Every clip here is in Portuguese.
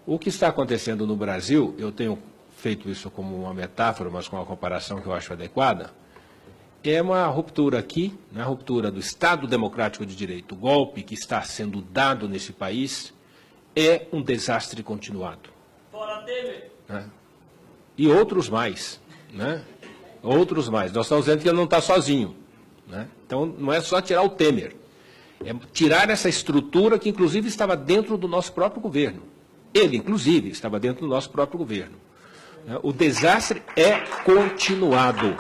O que está acontecendo no Brasil, eu tenho feito isso como uma metáfora, mas com uma comparação que eu acho adequada, é uma ruptura aqui, na ruptura do Estado Democrático de Direito. O golpe que está sendo dado nesse país é um desastre continuado. Fora Temer. Né? E outros mais. Né? Outros mais. Nós estamos dizendo que ele não está sozinho. Né? Então, não é só tirar o Temer. É tirar essa estrutura que, inclusive, estava dentro do nosso próprio governo. Ele, inclusive, estava dentro do nosso próprio governo. Né? O desastre é continuado.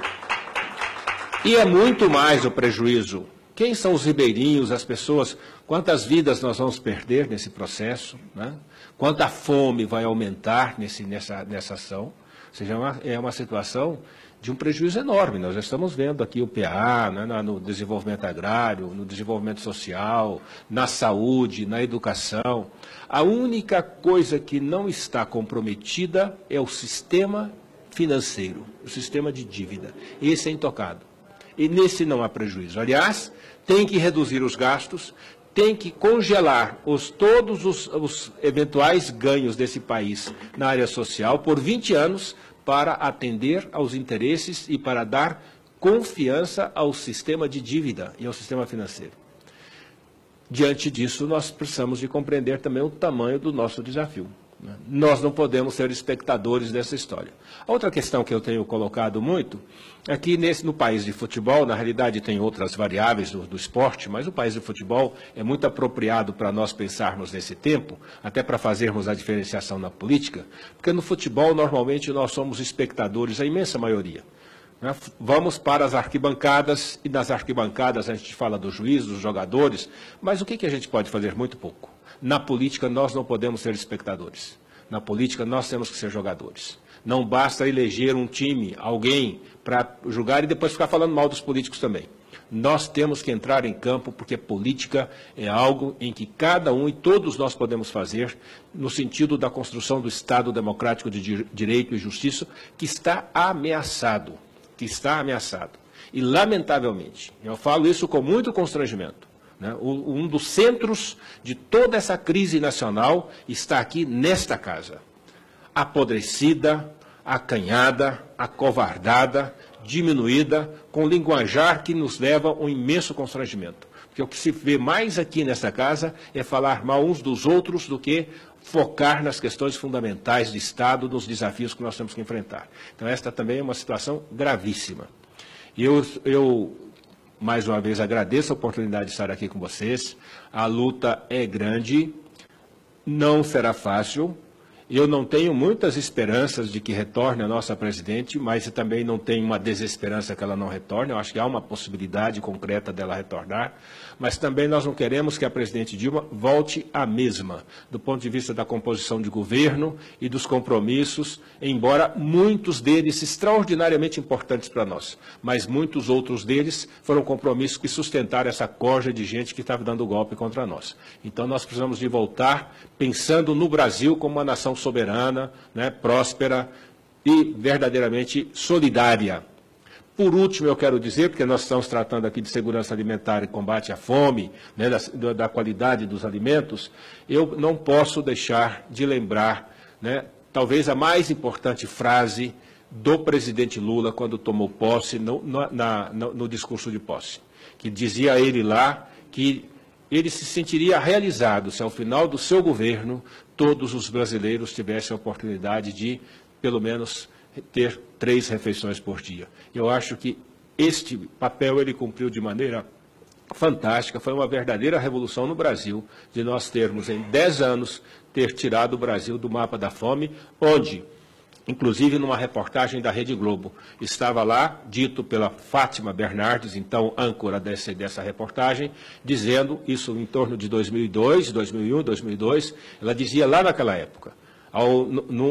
E é muito mais o prejuízo. Quem são os ribeirinhos, as pessoas, quantas vidas nós vamos perder nesse processo, né? Quanta fome vai aumentar nessa ação. Ou seja, é uma situação de um prejuízo enorme. Nós já estamos vendo aqui o PA, né, no desenvolvimento agrário, no desenvolvimento social, na saúde, na educação. A única coisa que não está comprometida é o sistema financeiro, o sistema de dívida. Esse é intocado. E nesse não há prejuízo. Aliás, tem que reduzir os gastos, tem que congelar todos os eventuais ganhos desse país na área social por 20 anos para atender aos interesses e para dar confiança ao sistema de dívida e ao sistema financeiro. Diante disso, nós precisamos de compreender também o tamanho do nosso desafio. Nós não podemos ser espectadores dessa história. A outra questão que eu tenho colocado muito é que no país de futebol, na realidade tem outras variáveis do esporte, mas o país de futebol é muito apropriado para nós pensarmos nesse tempo, até para fazermos a diferenciação na política, porque no futebol normalmente nós somos espectadores, a imensa maioria. Né? Vamos para as arquibancadas e nas arquibancadas a gente fala do juiz, dos jogadores, mas o que a gente pode fazer? Muito pouco. Na política, nós não podemos ser espectadores. Na política, nós temos que ser jogadores. Não basta eleger um time, alguém, para julgar e depois ficar falando mal dos políticos também. Nós temos que entrar em campo, porque política é algo em que cada um e todos nós podemos fazer no sentido da construção do Estado democrático de direito e justiça, que está ameaçado. E, lamentavelmente, eu falo isso com muito constrangimento, né? Um dos centros de toda essa crise nacional está aqui nesta casa. Apodrecida, acanhada, acovardada, diminuída, com linguajar que nos leva a um imenso constrangimento. Porque o que se vê mais aqui nesta casa é falar mal uns dos outros do que focar nas questões fundamentais de Estado, nos desafios que nós temos que enfrentar. Então, esta também é uma situação gravíssima. E eu mais uma vez, agradeço a oportunidade de estar aqui com vocês. A luta é grande, não será fácil. Eu não tenho muitas esperanças de que retorne a nossa presidente, mas também não tenho uma desesperança que ela não retorne. Eu acho que há uma possibilidade concreta dela retornar. Mas também nós não queremos que a presidente Dilma volte à mesma, do ponto de vista da composição de governo e dos compromissos, embora muitos deles extraordinariamente importantes para nós. Mas muitos outros deles foram compromissos que sustentaram essa corja de gente que estava dando golpe contra nós. Então nós precisamos de voltar pensando no Brasil como uma nação soberana, né, próspera e verdadeiramente solidária. Por último, eu quero dizer, porque nós estamos tratando aqui de segurança alimentar e combate à fome, né, da qualidade dos alimentos, eu não posso deixar de lembrar, né, talvez a mais importante frase do presidente Lula quando tomou posse, no discurso de posse, que dizia ele lá que ele se sentiria realizado se, ao final do seu governo, todos os brasileiros tivessem a oportunidade de, pelo menos, ter 3 refeições por dia. Eu acho que este papel ele cumpriu de maneira fantástica. Foi uma verdadeira revolução no Brasil, de nós termos, em 10 anos, ter tirado o Brasil do mapa da fome, onde, inclusive numa reportagem da Rede Globo, estava lá, dito pela Fátima Bernardes, então âncora dessa reportagem, dizendo, isso em torno de 2002, 2001, 2002, ela dizia lá naquela época,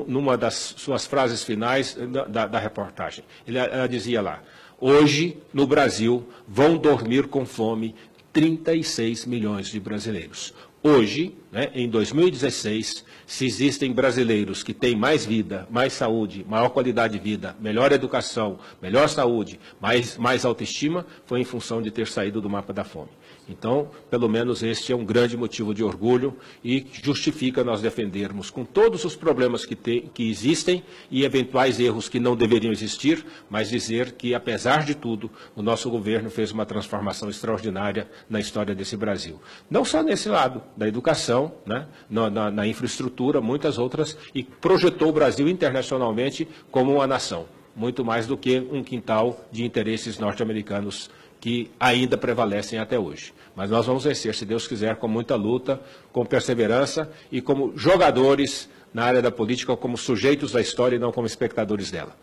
numa das suas frases finais da reportagem, ela dizia lá, hoje, no Brasil, vão dormir com fome 36 milhões de brasileiros. Hoje, né, em 2016, se existem brasileiros que têm mais vida, mais saúde, maior qualidade de vida, melhor educação, melhor saúde, mais autoestima, foi em função de ter saído do mapa da fome. Então, pelo menos este é um grande motivo de orgulho e justifica nós defendermos com todos os problemas que existem e eventuais erros que não deveriam existir, mas dizer que, apesar de tudo, o nosso governo fez uma transformação extraordinária na história desse Brasil. Não só nesse lado, da educação, né, na infraestrutura, muitas outras, e projetou o Brasil internacionalmente como uma nação, muito mais do que um quintal de interesses norte-americanos que ainda prevalecem até hoje. Mas nós vamos vencer, se Deus quiser, com muita luta, com perseverança e como jogadores na área da política, como sujeitos da história e não como espectadores dela.